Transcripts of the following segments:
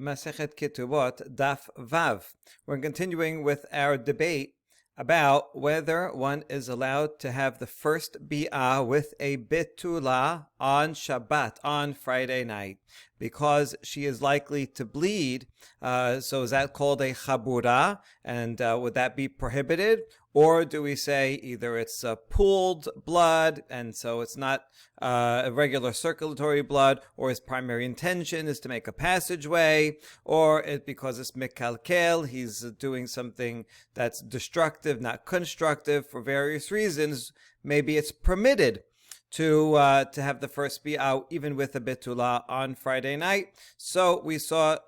Masechet Ketubot, Daf Vav. We're continuing with our debate about whether one is allowed to have the first bi'ah with a betula on Shabbat, on Friday night, because she is likely to bleed. So is that called a chabura? And would that be prohibited? Or do we say either it's pooled blood, and so it's not a regular circulatory blood, or his primary intention is to make a passageway, or because it's mikalkel, he's doing something that's destructive, not constructive, for various reasons. Maybe it's permitted to have the first bi'ah even with a betula on Friday night. So we saw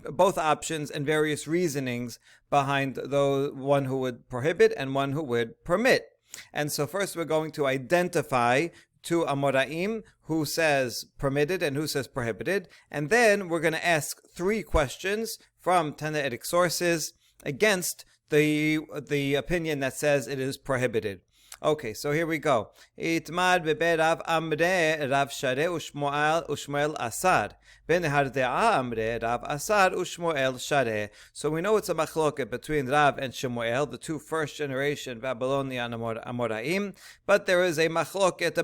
both options and various reasonings behind one who would prohibit and one who would permit. And so first we're going to identify two Amoraim, who says permitted and who says prohibited, and then we're going to ask three questions from Tannaitic sources against the opinion that says it is prohibited. Okay, so here we go. Itmar bebe Rav Amre, Rav Share, Ushmuel Asad. Ben Harde'a Amre, Rav Asad, Ushmuel Share. So we know it's a machloket between Rav and Shemuel, the two first generation Babylonian Amoraim, but there is a machloket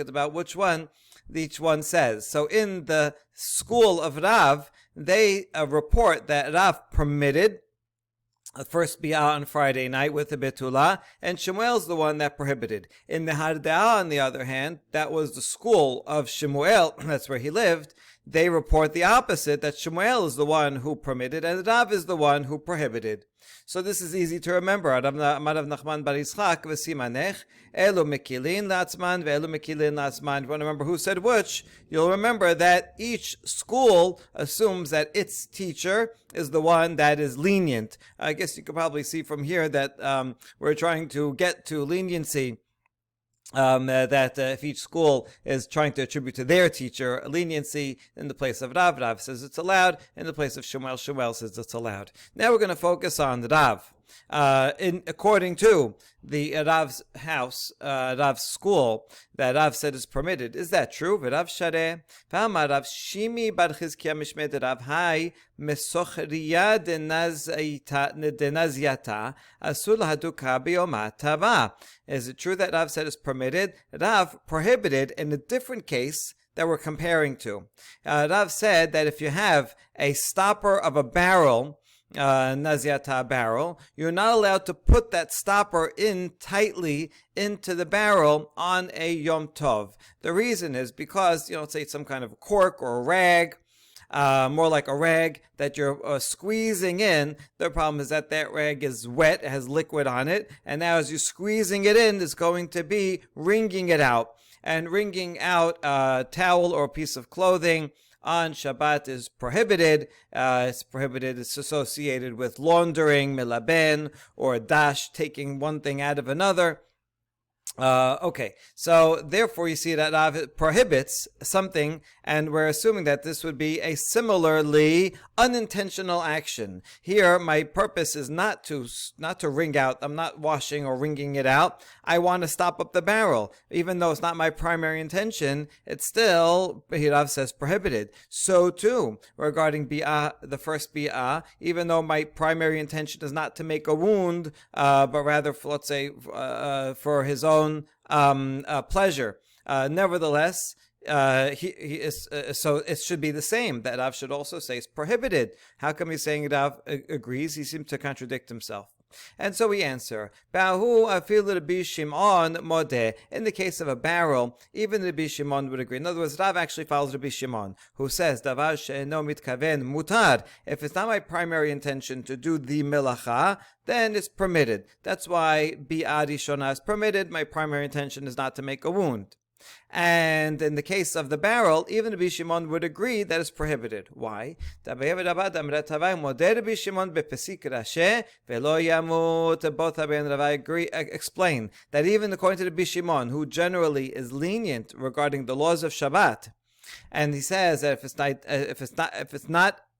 about which one each one says. So in the school of Rav, they report that Rav permitted the first bi'ah on Friday night with the betula, and Shemuel's the one that prohibited. In the Harde'a, on the other hand, that was the school of Shemuel, that's where he lived. They report the opposite, that Shemuel is the one who permitted and Rav is the one who prohibited. So this is easy to remember. Amarav Nachman bar Yitzchak v'simanech elu mekilin latzman ve'elu mekilin latzman. If you want to remember who said which, you'll remember that each school assumes that its teacher is the one that is lenient. I guess you could probably see from here that we're trying to get to leniency. If each school is trying to attribute to their teacher leniency, in the place of Rav, Rav says it's allowed. In the place of Shemuel, Shemuel says it's allowed. Now we're going to focus on the Rav. According to the Rav's house, Rav's school, that Rav said is permitted. Is that true? Rav Share, V'amar Rav Shimi bar Chizkiya mishmed Rav Hai mesochriya denazyata asul haduka biyoma tava. Is it true that Rav said is permitted? Rav prohibited in a different case that we're comparing to. Rav said that if you have a stopper of a barrel, naziata barrel, you're not allowed to put that stopper in tightly into the barrel on a Yom Tov. The reason is because, say it's some kind of cork or a rag, more like a rag that you're squeezing in. The problem is that rag is wet, it has liquid on it, and now as you're squeezing it in, it's going to be wringing it out. And wringing out a towel or a piece of clothing on Shabbat is prohibited. It's associated with laundering, milaben, or dash, taking one thing out of another. Okay, so therefore you see that Rav prohibits something, and we're assuming that this would be a similarly unintentional action. Here, my purpose is not to wring out. I'm not washing or wringing it out. I want to stop up the barrel. Even though it's not my primary intention, it's still, Rav says, prohibited. So too, regarding bi'ah, the first bi'ah, even though my primary intention is not to make a wound, but rather, let's say, for his own pleasure. Nevertheless, he is, so it should be the same. That Rav should also say it's prohibited. How come he's saying Rav agrees? He seems to contradict himself. And so we answer, Bahu afil Rabbi Shimon modeh. In the case of a barrel, even Rabbi Shimon would agree. In other words, Rav actually follows Rabbi Shimon, who says, Davar she'eno mitkaven mutar. If it's not my primary intention to do the melacha, then it's permitted. That's why bi'ah rishona is permitted. My primary intention is not to make a wound. And in the case of the barrel, even Rabbi Shimon would agree that it's prohibited. Why? Both Rabbi agree, explain that even according to Rabbi Shimon, who generally is lenient regarding the laws of Shabbat, and he says that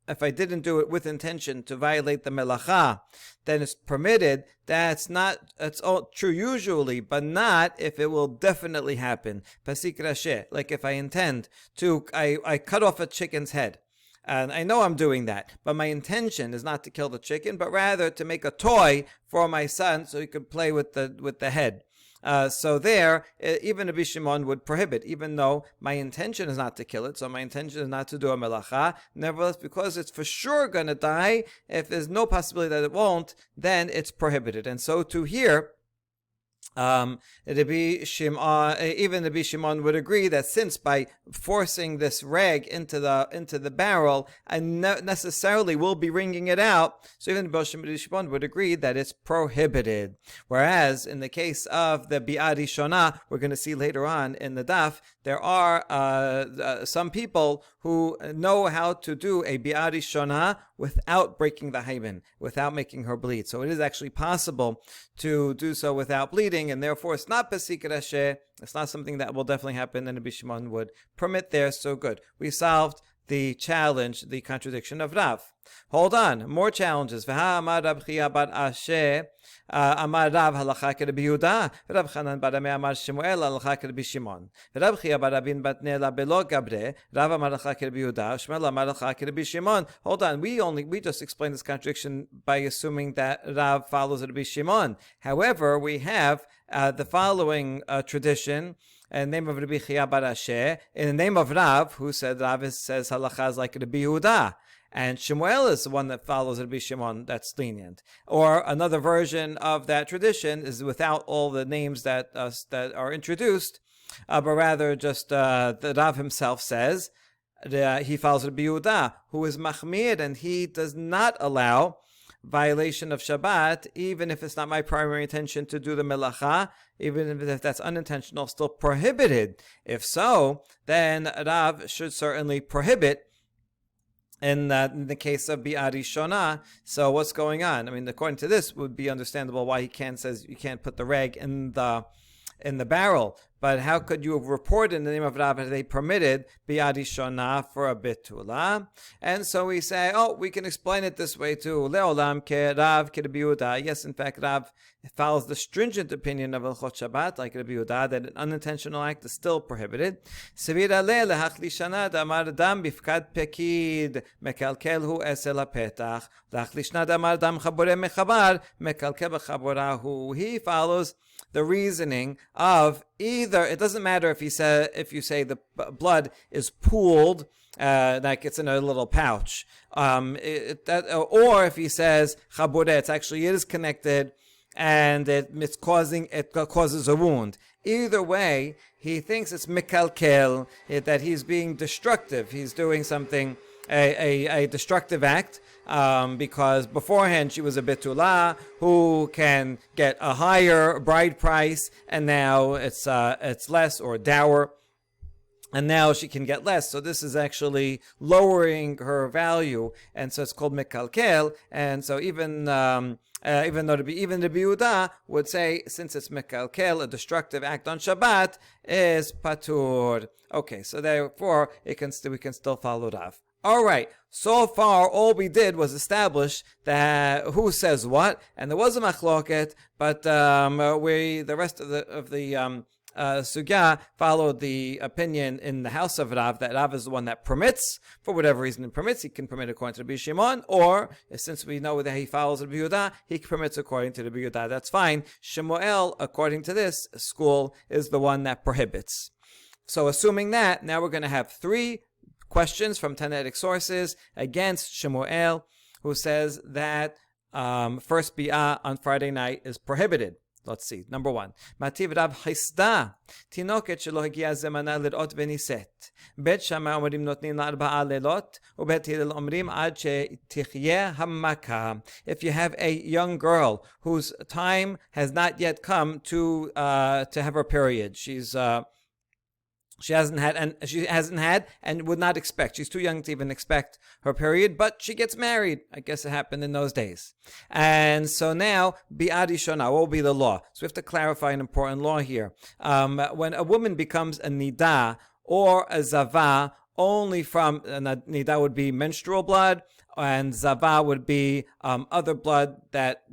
if I didn't do it with intention to violate the melacha, then it's permitted. It's all true usually, but not if it will definitely happen. Pasik rashe, like if I intend to, I cut off a chicken's head. And I know I'm doing that, but my intention is not to kill the chicken, but rather to make a toy for my son so he could play with the head. So there, even Rabbi Shimon would prohibit, even though my intention is not to kill it, so my intention is not to do a melacha. Nevertheless, because it's for sure going to die, if there's no possibility that it won't, then it's prohibited. And so to here, even Rabbi Shimon would agree that since by forcing this rag into the barrel, I necessarily will be wringing it out, so even Rabbi Shimon would agree that it's prohibited. Whereas in the case of the bi'ah rishona, we're going to see later on in the daf, there are some people who know how to do a bi'ah rishona without breaking the hymen, without making her bleed. So it is actually possible to do so without bleeding, and therefore it's not pesik rashe. It's not something that will definitely happen, and Rabbi Shimon would permit there. So good. We solved the challenge, the contradiction of Rav. Hold on, more challenges. Amar Rab Chia bar Ashe, Amar Rav halacha keRabbi Yehuda, Rav Chanan bar Amei Amar Shemuel halacha keRabbi Shimon. Rab Chia bar Rabin bat Nela belo gabre, Rav Amar halacha keRabbi Yehuda, Shmuel Amar halacha keRabbi Shimon. Hold on, we just explained this contradiction by assuming that Rav follows Rabbi Shimon. However, we have the following tradition. In the name of Rabbi Chia bar Ashe, in the name of Rav, who said Rav says halacha is like Rabbi Yehuda, and Shemuel is the one that follows Rabbi Shimon, that's lenient. Or another version of that tradition is without all the names that are introduced, but rather just the Rav himself says he follows Rabbi Yehuda, who is machmir, and he does not allow violation of Shabbat, even if it's not my primary intention to do the melacha, even if that's unintentional, still prohibited. If so, then Rav should certainly prohibit in the case of bi'ah rishona. So what's going on? I mean, according to this, would be understandable why he says you can't put the rag in the barrel. But how could you have reported in the name of Rav that they permitted bi'ah rishona for a betula? And so we say, we can explain it this way too. Le'olam ke Rav ke Rabbi Yehuda. Yes, in fact, Rav follows the stringent opinion of Hilchot Shabbat, like Rabbi Yehuda, that an unintentional act is still prohibited. Sevir aleh lehachli shana damar dam bifkad pekid mekalkel hu esel hapetach lehachli shana damar dam chabore mechabar mekalkel b'chaborahu. He follows the reasoning of either, it doesn't matter if you say the blood is pooled, like it's in a little pouch, or if he says chabure, it is connected, and it causes a wound. Either way, he thinks it's mikalkel, that he's being destructive. He's doing something, a destructive act, because beforehand she was a betula who can get a higher bride price, and now it's less, or dower, and now she can get less. So this is actually lowering her value, and so it's called mikalkel. And so even though Rabbi Yehuda would say, since it's mikalkel, a destructive act on Shabbat, is patur. Okay, so therefore we can still follow Rav. All right, so far all we did was establish that who says what, and there was a machloket, but the rest of the sugya followed the opinion in the house of Rav, that Rav is the one that permits, for whatever reason he permits. He can permit according to Rabbi Shimon, or since we know that he follows Rabbi Yehuda, he permits according to Rabbi Yehuda. That's fine. Shemuel, according to this school, is the one that prohibits. So assuming that, now we're going to have three questions from Tanaitic sources against Shemuel, who says that first bi'ah on Friday night is prohibited. Let's see. Number one. Mativ Rav Chisda. Tinoket shelo hagia zemana lirot veniset. Bet Shammai omrim notnin la'arba'a lelot. Ubet Hillel omrim ad shetichye hammaka. If you have a young girl whose time has not yet come to have her period, she hasn't had and would not expect. She's too young to even expect her period, but she gets married. I guess it happened in those days. And so now, bi'ah rishona, what will be the law? So we have to clarify an important law here. When a woman becomes a nidah, or a zava, only from, nida would be menstrual blood, and zava would be other blood that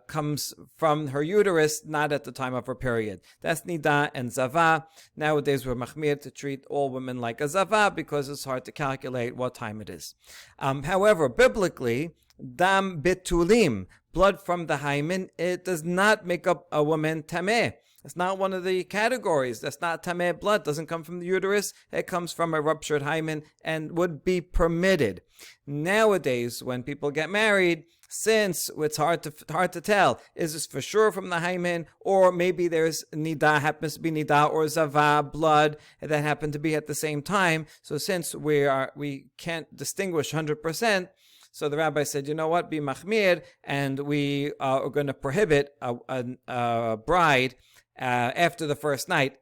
comes from her uterus, not at the time of her period. That's nida and zava. Nowadays we're machmir to treat all women like a zava because it's hard to calculate what time it is. However, biblically, dam betulim, blood from the hymen, it does not make up a woman tameh. It's not one of the categories. That's not tameh blood. It doesn't come from the uterus. It comes from a ruptured hymen and would be permitted. Nowadays, when people get married, since it's hard to tell, is this for sure from the hymen, or maybe there's nida, happens to be nida or zava blood that happen to be at the same time. So since we can't distinguish 100%, so the rabbi said, you know what, be machmir, and we are going to prohibit a bride after the first night.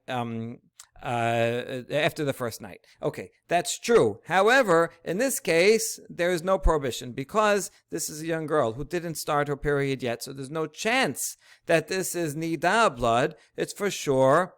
After the first night. Okay, that's true. However, in this case, there is no prohibition because this is a young girl who didn't start her period yet. So there's no chance that this is nida blood. It's for sure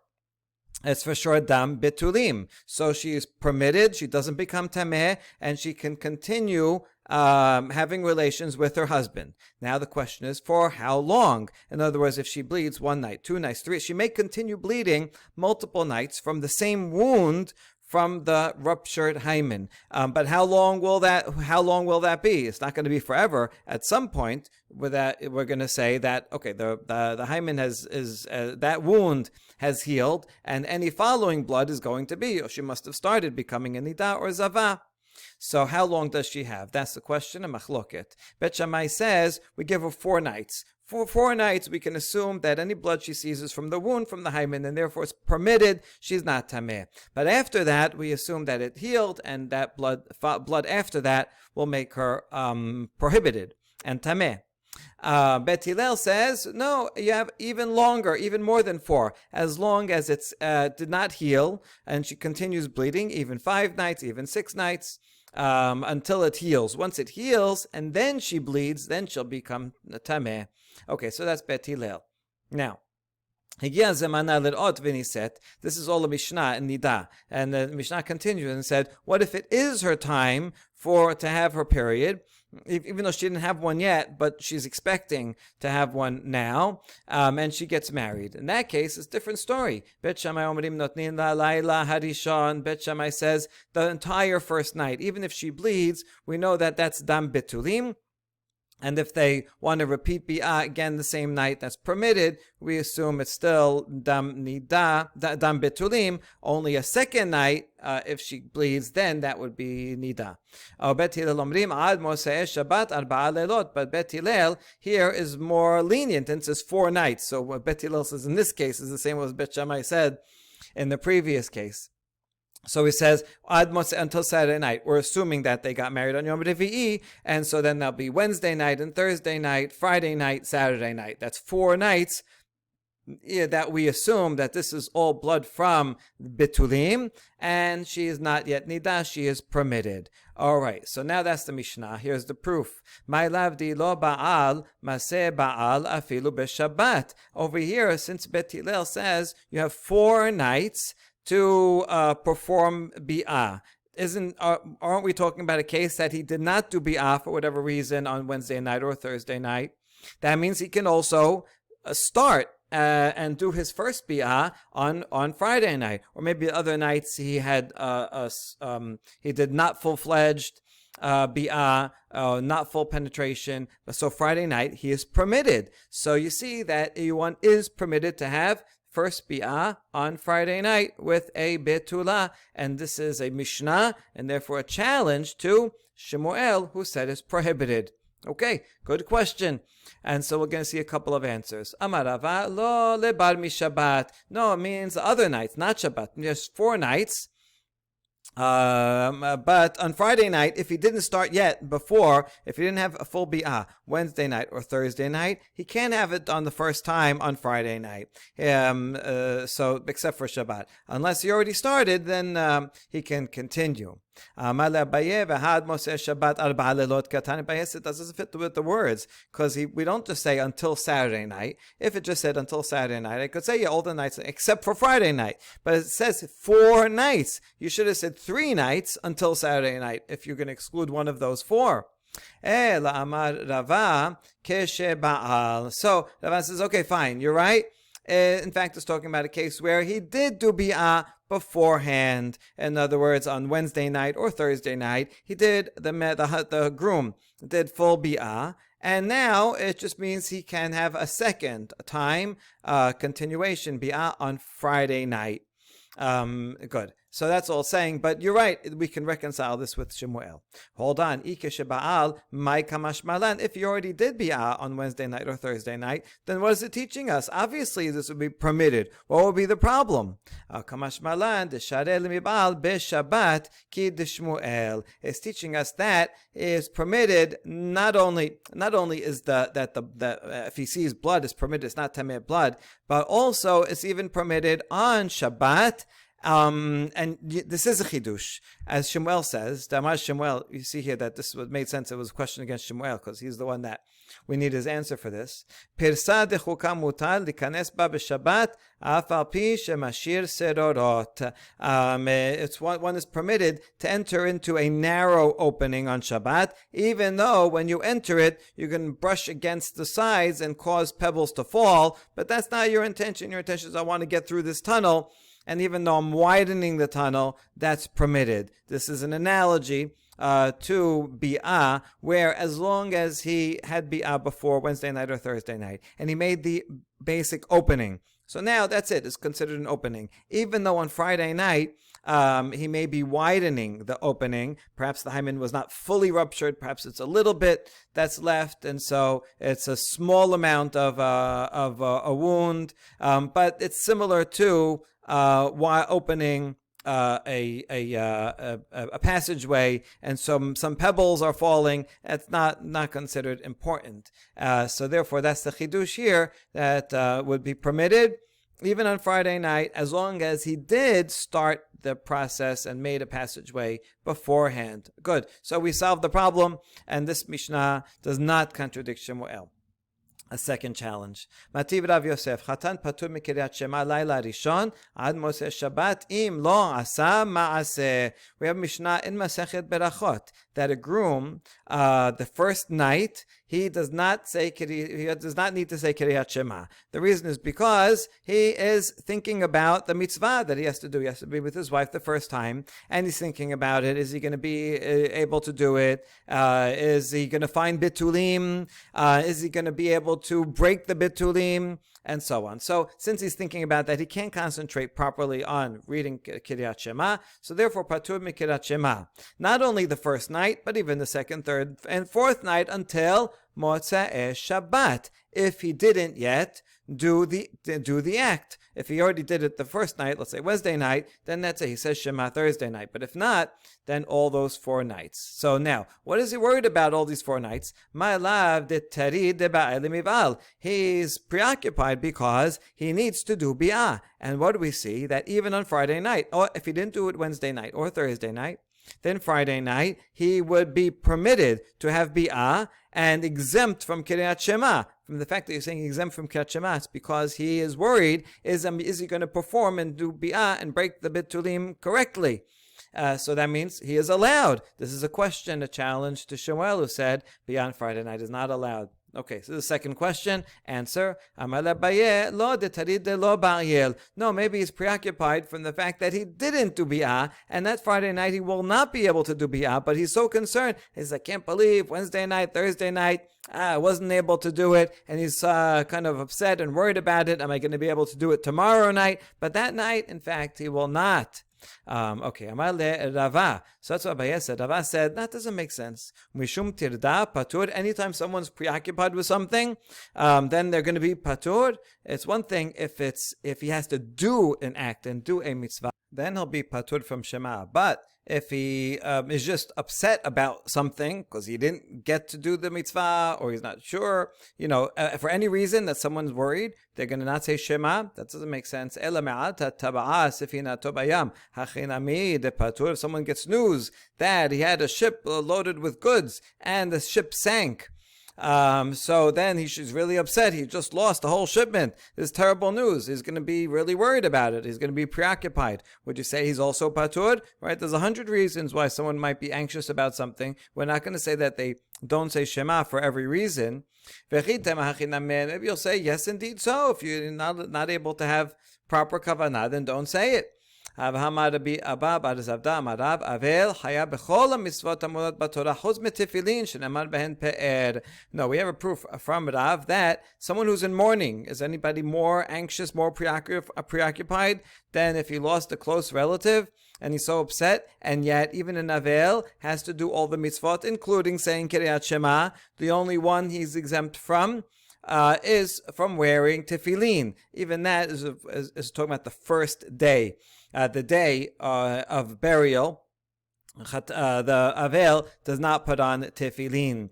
dam betulim. So she is permitted. She doesn't become tameh, and she can continue having relations with her husband. Now the question is, for how long? In other words, if she bleeds one night, 2 nights, 3, she may continue bleeding multiple nights from the same wound from the ruptured hymen. But how long will that be? It's not going to be forever. At some point, we're going to say that, okay, the hymen that wound has healed, and any following blood is going to be, or she must have started becoming a nida or zava. So how long does she have? That's the question, a machloket. Bet Shammai says we give her 4 nights. For 4 nights, we can assume that any blood she sees is from the wound, from the hymen, and therefore it's permitted. She's not tameh. But after that, we assume that it healed, and that blood after that will make her prohibited and tameh. Bet Hillel says, no, you have even longer, even more than 4, as long as it did not heal, and she continues bleeding, even 5 nights, even 6 nights, until it heals. Once it heals, and then she bleeds, then she'll become tameh. Okay, so that's Bet Hillel. Now, this is all a Mishnah in Nida. And the Mishnah continues and said, what if it is her time to have her period? Even though she didn't have one yet, but she's expecting to have one now, and she gets married. In that case, it's a different story. Bet Shammai omrim notnin la laila harishon. Bet Shammai says the entire first night. Even if she bleeds, we know that that's dam betulim. And if they want to repeat bi'ah again the same night, that's permitted. We assume it's still dam betulim. Only a second night, if she bleeds, then that would be nida. Bet Hillel omrim ad mosei Shabbat arba'a leilot. But Bet Hillel here is more lenient and says 4 nights. So what Bet Hillel says in this case is the same as Bet Shammai said in the previous case. So he says, until Saturday night. We're assuming that they got married on Yom Revi'i, and so then there'll be Wednesday night and Thursday night, Friday night, Saturday night. That's 4 nights that we assume that this is all blood from Betulim, and she is not yet Nida, she is permitted. All right, so now that's the Mishnah. Here's the proof. My lavdi lo ba'al, maseh ba'al afilu b'Shabbat. Over here, since Bet Hillel says you have 4 nights to perform bi'ah. Aren't we talking about a case that he did not do bi'ah for whatever reason on Wednesday night or Thursday night? That means he can also start and do his first bi'ah on Friday night, or maybe other nights he had he did not full-fledged bi'ah, not full penetration. So Friday night he is permitted. So you see that one is permitted to have first bi'ah on Friday night with a betula, and this is a Mishnah, and therefore a challenge to Shemuel, who said it's prohibited. Okay, good question. And so we're going to see a couple of answers. Amar Rava, lo lebar mi Shabbat. No, it means other nights, not Shabbat. There's 4 nights. But on Friday night, if he didn't start yet before, if he didn't have a full bi'ah Wednesday night or Thursday night, he can't have it on the first time on Friday night. So except for Shabbat, unless he already started, then he can continue. Amar le'Abaye v'had Moseh Shabbat arba'a lelot katan. Abaye said, doesn't fit with the words, because we don't just say until Saturday night. If it just said until Saturday night, I could say all the nights except for Friday night. But it says 4 nights. You should have said 3 nights until Saturday night if you're going to exclude one of those 4. Amar Rava keshe ba'al. So Rava says, okay, fine, you're right. In fact, it's talking about a case where he did do bi'ah beforehand. In other words, on Wednesday night or Thursday night, he did, the groom did full bi'ah. And now it just means he can have a second time continuation bi'ah on Friday night. Good. So that's all saying, but you're right, we can reconcile this with Shemuel. Hold on. If you already did bi'ah on Wednesday night or Thursday night, then what is it teaching us? Obviously, this would be permitted. What would be the problem? It's teaching us that is permitted. Not only is if he sees blood is permitted, it's not tameh blood, but also it's even permitted on Shabbat. And this is a chidush, as Shemuel says. Damar Shemuel, you see here that this made sense. It was a question against Shemuel because he's the one that we need his answer for this. Pirsa dechuka mutar likanes ba b'Shabbat afal pi shemashir serorot. It's one is permitted to enter into a narrow opening on Shabbat, even though when you enter it, you can brush against the sides and cause pebbles to fall. But that's not your intention. Your intention is, I want to get through this tunnel. And even though I'm widening the tunnel, that's permitted. This is an analogy to bi'ah, where as long as he had bi'ah before Wednesday night or Thursday night, and he made the basic opening. So now that's it. It's considered an opening. Even though on Friday night, he may be widening the opening. Perhaps the hymen was not fully ruptured. Perhaps it's a little bit that's left, and so it's a small amount of a wound. But it's similar to while opening a passageway, and some pebbles are falling. That's not considered important. So therefore, that's the chidush here that would be permitted even on Friday night, as long as he did start the process and made a passageway beforehand. Good. So we solved the problem, and this Mishnah does not contradict Shemuel. A second challenge. Mativ Rav Yosef, Chatan patur mikiryat Shema laila rishon ad Moseh Shabbat im lo asa ma'aseh. We have Mishnah in Masechet Berachot that a groom, the first night, he does not need to say Kiryat Shema. The reason is because he is thinking about the mitzvah that he has to do. He has to be with his wife the first time, and he's thinking about it. Is he going to be able to do it? Is he going to find Betulim? Is he going to be able to break the Betulim? And so on. So since he's thinking about that, he can't concentrate properly on reading Kiryat Shema. So therefore, patur mikiryat Shema. Not only the first night, but even the second, third, and fourth night until Motzei Shabbat. If he didn't yet do the act. If he already did it the first night, let's say Wednesday night, then that's it. He says Shema Thursday night. But if not, then all those 4 nights. So now, what is he worried about all these 4 nights? He's preoccupied because he needs to do bi'ah. And what do we see? That even on Friday night, or if he didn't do it Wednesday night or Thursday night, then Friday night, he would be permitted to have bi'ah and exempt from Kiryat Shema. From the fact that you're saying exempt from Kiryat Shema, it's because he is worried, is he going to perform and do bi'ah and break the Betulim correctly? So that means he is allowed. This is a question, a challenge to Shemuel, who said bi'ah on Friday night is not allowed. Okay, so the second question, answer, no, maybe he's preoccupied from the fact that he didn't do bi'ah, and that Friday night he will not be able to do bi'ah, but he's so concerned. He's like, I can't believe Wednesday night, Thursday night, I wasn't able to do it, and he's kind of upset and worried about it. Am I going to be able to do it tomorrow night? But that night, in fact, he will not. Okay, Amar le Rava. So that's what Abaye said. Rava said, that doesn't make sense. Mishum tirda patur. Anytime someone's preoccupied with something, then they're going to be patur. It's one thing if he has to do an act and do a mitzvah. then he'll be patur from Shema. But if he is just upset about something because he didn't get to do the mitzvah, or he's not sure, for any reason that someone's worried, they're going to not say Shema. That doesn't make sense. If someone gets news that he had a ship loaded with goods and the ship sank, so then he's really upset. He just lost the whole shipment. This is terrible news. He's going to be really worried about it. He's going to be preoccupied. Would you say he's also patur? Right? There's 100 reasons why someone might be anxious about something. We're not going to say that they don't say Shema for every reason. Maybe you'll say, yes, indeed so. If you're not able to have proper kavanah, then don't say it. No, we have a proof from Rav that someone who's in mourning, is anybody more anxious, more preoccupied than if he lost a close relative and he's so upset, and yet even an Avel has to do all the mitzvot, including saying Kiryat Shema. The only one he's exempt from is from wearing tefillin. Even that is talking about the first day. The day of burial, the Avel does not put on tefillin.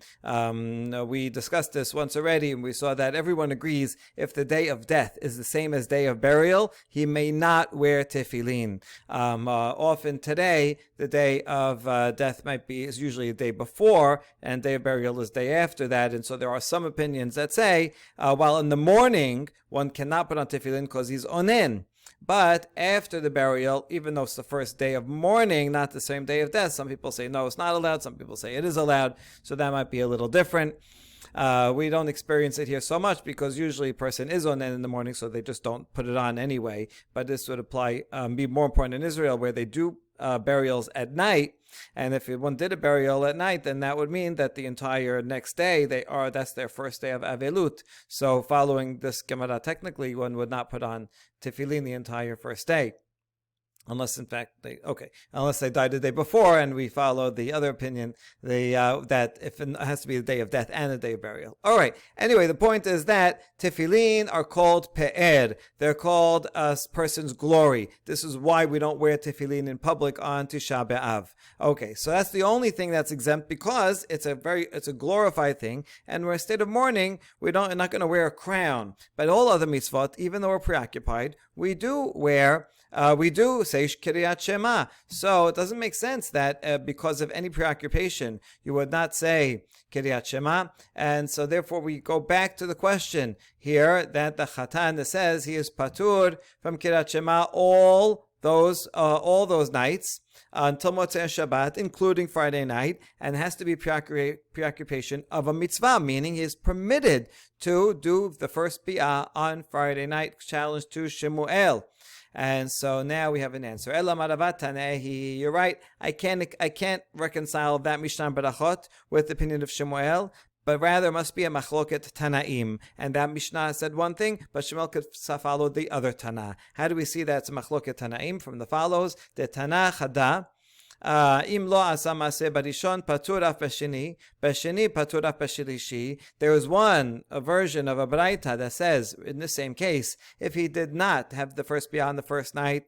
We discussed this once already, and we saw that everyone agrees if the day of death is the same as day of burial, he may not wear tefillin. Often today, the day of death is usually the day before, and day of burial is the day after that. And so there are some opinions that say, while in the morning, one cannot put on tefillin because he's onen. But after the burial, even though it's the first day of mourning, not the same day of death, some people say no, it's not allowed. Some people say it is allowed. So that might be a little different. We don't experience it here so much because usually a person is on in the morning, so they just don't put it on anyway. But this would be more important in Israel, where they do burials at night. And if one did a burial at night, then that would mean that the entire next day that's their first day of Avelut. So following this Gemara, technically one would not put on tefillin the entire first day. Unless, in fact, unless they died the day before, and we follow the other opinion, that if it has to be the day of death and the day of burial. All right. Anyway, the point is that tefillin are called pe'er. They're called a person's glory. This is why we don't wear tefillin in public on Tisha B'Av. Okay, so that's the only thing that's exempt because it's a glorified thing, and we're in a state of mourning. We're not going to wear a crown. But all other mitzvot, even though we're preoccupied, we do say Kiryat Shema. So it doesn't make sense that because of any preoccupation, you would not say Kiryat Shema. And so therefore we go back to the question here that the Chatan says he is patur from Kiryat Shema all those nights until Motzei Shabbat, including Friday night, and has to be preoccupation of a mitzvah, meaning he is permitted to do the first bi'ah on Friday night, challenge to Shemuel. And so now we have an answer. You're right. I can't reconcile that Mishnah Berachot with the opinion of Shemuel, but rather must be a machloket Tanaim. And that Mishnah said one thing, but Shemuel could follow the other Tana. How do we see that it's a machloket Tanaim? From the follows: the Tana Chada. Im lo asa maseh barishon patur af b'sheni patur af b'shlishi. There is a version of a braita that says, in the same case, if he did not have the first biyah on the first night,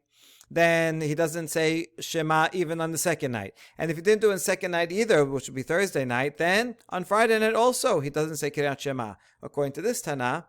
then he doesn't say Shema even on the second night. And if he didn't do it on the second night either, which would be Thursday night, then on Friday night also, he doesn't say Kiryat Shema. According to this Tana,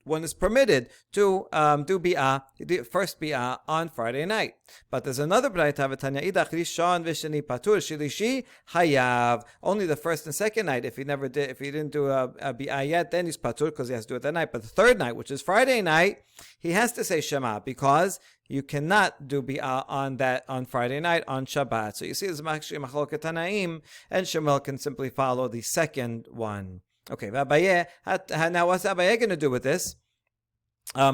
one is permitted to do bi'ah, the first bi'ah on Friday night. But there's another braita v'tanya idach rishon v'sheni patur shilishi hayav. Only the first and second night. If he didn't do a bi'ah yet, then he's patur because he has to do it that night. But the third night, which is Friday night, he has to say Shema because you cannot do bi'ah on Friday night on Shabbat. So you see, there's actually machloket Tanaim, and Shemuel can simply follow the second one. Okay, now what's Abaye going to do with this?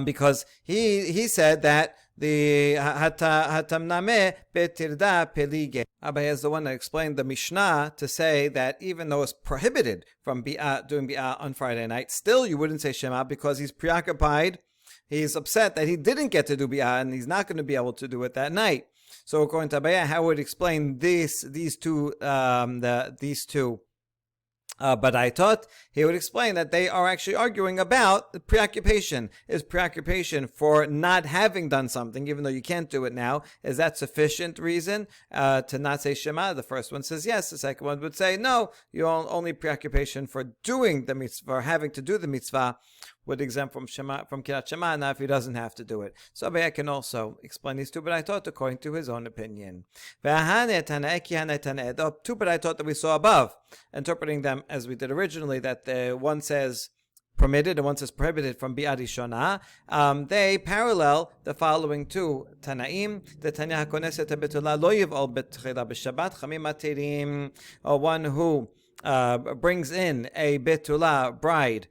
Because he said that the hatamname betirda pelige. Abaye is the one that explained the Mishnah to say that even though it's prohibited from doing bi'ah on Friday night, still you wouldn't say Shema because he's preoccupied. He's upset that he didn't get to do bi'ah and he's not going to be able to do it that night. So according to Abaye, how would explain these two But I thought he would explain that they are actually arguing about the preoccupation. Is preoccupation for not having done something, even though you can't do it now, is that sufficient reason to not say Shema? The first one says yes. The second one would say no. You only preoccupation for doing the mitzvah, for having to do the mitzvah, would exempt from Kirat Shema. Now, if he doesn't have to do it, so I can also explain these two. But I thought according to his own opinion. Two, but I thought that we saw above, interpreting them as we did originally, that the one says permitted and one says prohibited from Bi'ad Shona. They parallel the following two Tanaim. The Tanya HaKoneset Betulah Lo Yiv'ol B'Tchila B'Shabbat Chamim Atirim, or one who brings in a Betulah bride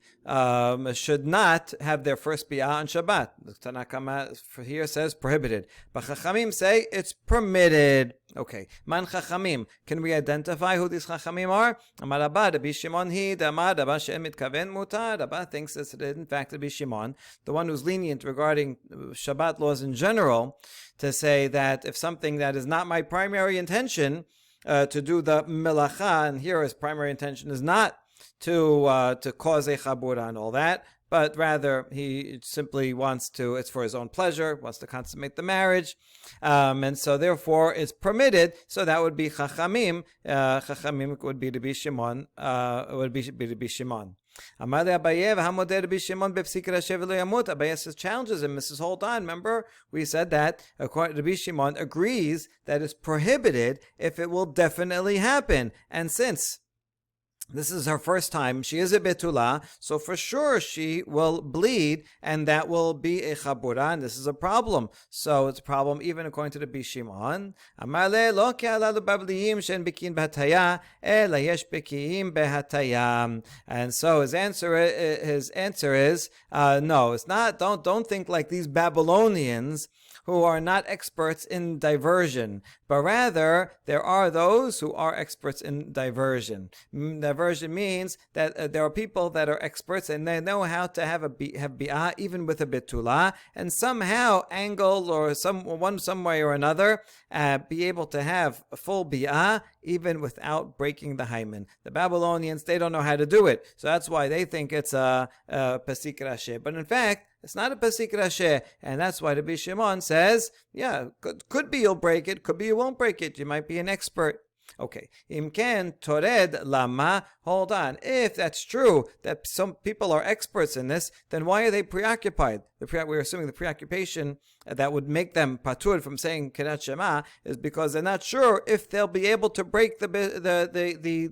should not have their first bi'ah on Shabbat. The Tanakama here says prohibited, but Chachamim say it's permitted. Okay, Man Chachamim. Can we identify who these Chachamim are? Amar Rabba, Rabbi Shimon hi, Amar Rabba she'en mitkaven mutar. Rabba thinks that it is in fact Rabbi Shimon, the one who's lenient regarding Shabbat laws in general, to say that if something that is not my primary intention, to do the melacha, and here his primary intention is not to cause a chabura and all that, but rather he simply wants to, it's for his own pleasure, wants to consummate the marriage, and so therefore it's permitted. So that would be Chachamim. Chachamim would be Rabbi Shimon. Rabbi Shimon. Abaye says, challenges him. Mrs. Hold on. Remember, we said that Rabbi Shimon agrees that it's prohibited if it will definitely happen. And since this is her first time, she is a Betulah, so for sure she will bleed, and that will be a Chabura, and this is a problem. So it's a problem even according to the Rabbi Shimon. And so his answer is no, it's not. Don't think like these Babylonians who are not experts in diversion, but rather there are those who are experts in diversion. Diversion means that there are people that are experts and they know how to have bi'ah even with a betulah, and somehow angle or some way or another be able to have a full bi'ah even without breaking the hymen. The Babylonians, they don't know how to do it, so that's why they think it's a pasik rashi. But in fact, it's not a pasik rashi, and that's why Rabbi Shimon says, yeah, could be you'll break it, could be you won't break it. You might be an expert. Okay. Imken tored lama. Hold on. If that's true, that some people are experts in this, then why are they preoccupied? We're assuming the preoccupation that would make them patur from saying Kirat Shema is because they're not sure if they'll be able to break the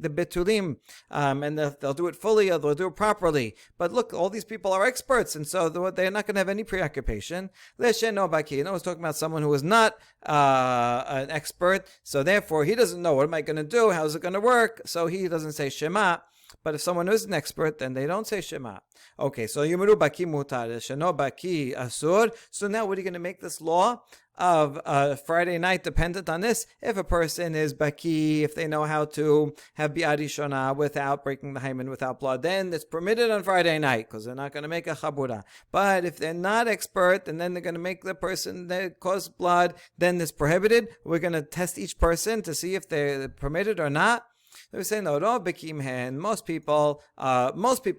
betulim, and they'll do it fully or they'll do it properly. But look, all these people are experts, and so they're not going to have any preoccupation. Lesheno baki. I was talking about someone who is not an expert, so therefore he doesn't know, what am I going to do? How's it going to work? So he doesn't say Shema. But if someone is an expert, then they don't say Shema. Okay, so Yumaru Baki Mutar, Sheno Baki Asur. So now what are you going to make this law of Friday night dependent on this? If a person is Baki, if they know how to have Bi'ad Shona without breaking the hymen, without blood, then it's permitted on Friday night because they're not going to make a Chabura. But if they're not expert and then they're going to make the person that cause blood, then it's prohibited. We're going to test each person to see if they're permitted or not. They say no, most people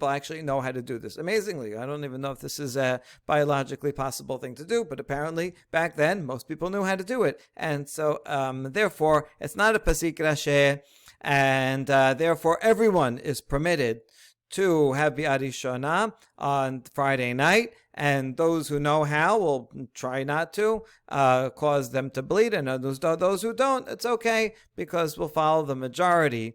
actually know how to do this. Amazingly, I don't even know if this is a biologically possible thing to do, but apparently back then most people knew how to do it, and so therefore it's not a pasik rashi, and therefore everyone is permitted to have Bi'ad Shona on Friday night, and those who know how will try not to cause them to bleed, and those who don't, it's okay because we'll follow the majority.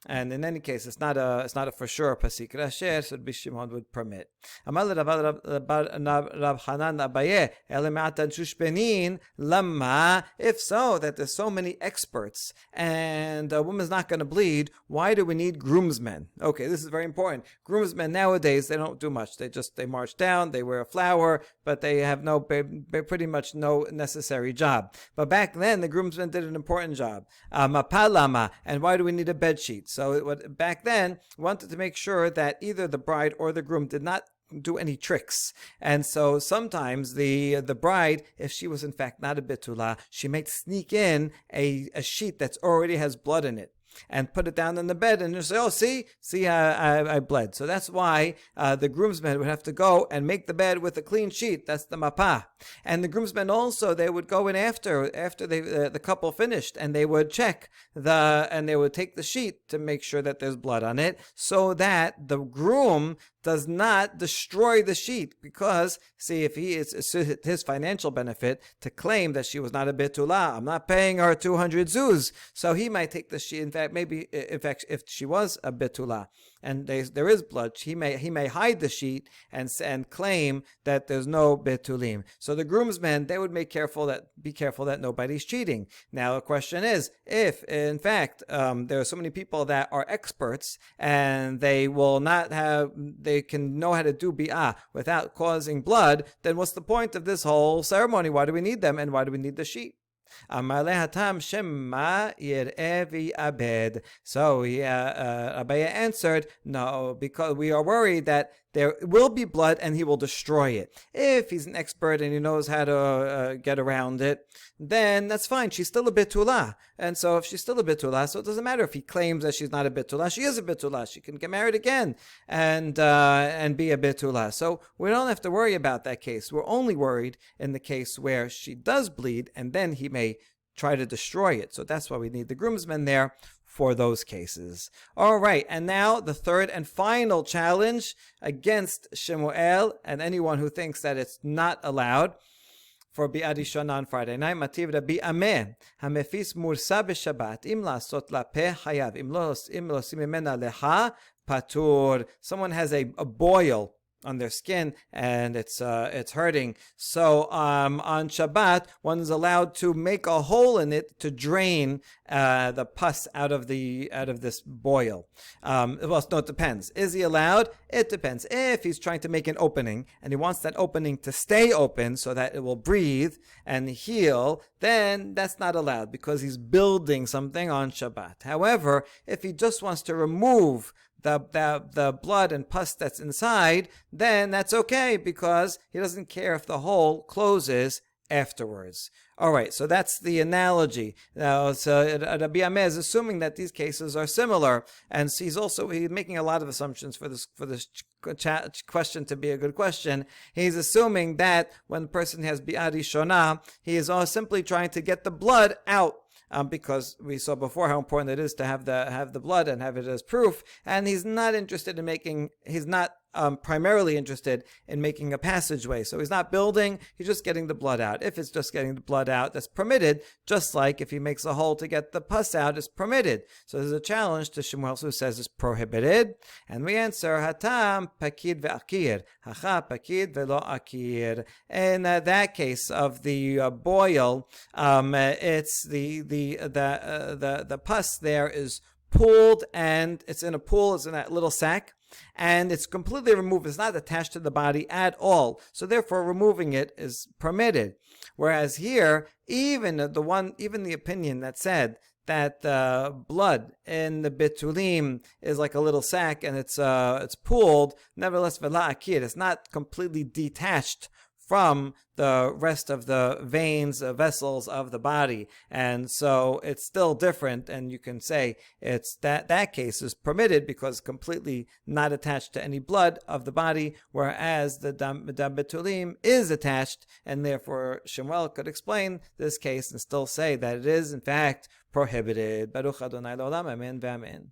And in any case, it's not a for sure pasik rashi, so Rabbi Shimon would permit. If so, that there's so many experts and a woman's not going to bleed, why do we need groomsmen? Okay, this is very important. Groomsmen nowadays, they don't do much. They march down, they wear a flower, but they have pretty much no necessary job. But back then, the groomsmen did an important job. Mapalama, and why do we need a bed sheet? So back then, wanted to make sure that either the bride or the groom did not do any tricks. And so sometimes the bride, if she was in fact not a betulah, she might sneak in a sheet that's already has blood in it. and put it down in the bed, and you say, oh, see, I bled. So that's why the groomsmen would have to go and make the bed with a clean sheet. That's the mapah. And the groomsmen also, they would go in after the couple finished, and they would check and they would take the sheet to make sure that there's blood on it, so that the groom does not destroy the sheet. Because, see, if it's his financial benefit to claim that she was not a betulah, I'm not paying her 200 zuz, so he might take the sheet. In fact, if she was a betulah and there is blood, he may hide the sheet and claim that there's no betulim. So the groomsmen, they would be careful that nobody's cheating. Now the question is, if in fact there are so many people that are experts and they can know how to do bi'ah without causing blood, then what's the point of this whole ceremony? Why do we need them, and why do we need the sheet? So Abaye answered, no, because we are worried that there will be blood and he will destroy it. If he's an expert and he knows how to get around it, then that's fine. She's still a betulah. And so if she's still a betulah, so it doesn't matter if he claims that she's not a betulah. She is a betulah. She can get married again and be a betulah. So we don't have to worry about that case. We're only worried in the case where she does bleed and then he may try to destroy it. So that's why we need the groomsmen there for those cases. All right, and now the third and final challenge against Shemuel and anyone who thinks that it's not allowed for Bi'ah Rishonah on Friday night. Mativ Rabbi Ameh, hamefis mursa b'Shabbat, im lasot la peh hayav, im lo sim mimena leha patur. Someone has a boil on their skin and it's hurting. So on Shabbat, one is allowed to make a hole in it to drain the pus out of this boil. Well, no, it depends. Is he allowed? It depends. If he's trying to make an opening and he wants that opening to stay open so that it will breathe and heal, then that's not allowed because he's building something on Shabbat. However, if he just wants to remove the blood and pus that's inside, then that's okay because he doesn't care if the hole closes afterwards. All right, so that's the analogy. Now, so Rabbi Ameh is assuming that these cases are similar, and he's making a lot of assumptions for this question to be a good question. He's assuming that when the person has Bi'ah Rishonah, he is simply trying to get the blood out. Because we saw before how important it is to have the blood and have it as proof, and he's not primarily interested in making a passageway. So he's not building, he's just getting the blood out. If it's just getting the blood out, that's permitted, just like if he makes a hole to get the pus out, it's permitted. So there's a challenge to Shemuel who says it's prohibited, and we answer, Hatam pakid ve'akir, hacha pakid ve'lo akir. In that case of the boil, it's the pus there is pooled, and it's in a pool, it's in that little sack, and it's completely removed. It's not attached to the body at all. So therefore, removing it is permitted. Whereas here, even the opinion that said that the blood in the betulim is like a little sack and it's pooled, nevertheless, vela akir, it's not completely detached from the rest of the veins, vessels of the body. And so it's still different, and you can say it's that case is permitted because completely not attached to any blood of the body, whereas the dam betulim is attached, and therefore Shemuel could explain this case and still say that it is in fact prohibited. Baruch Adonai L'olam, amen v'amen.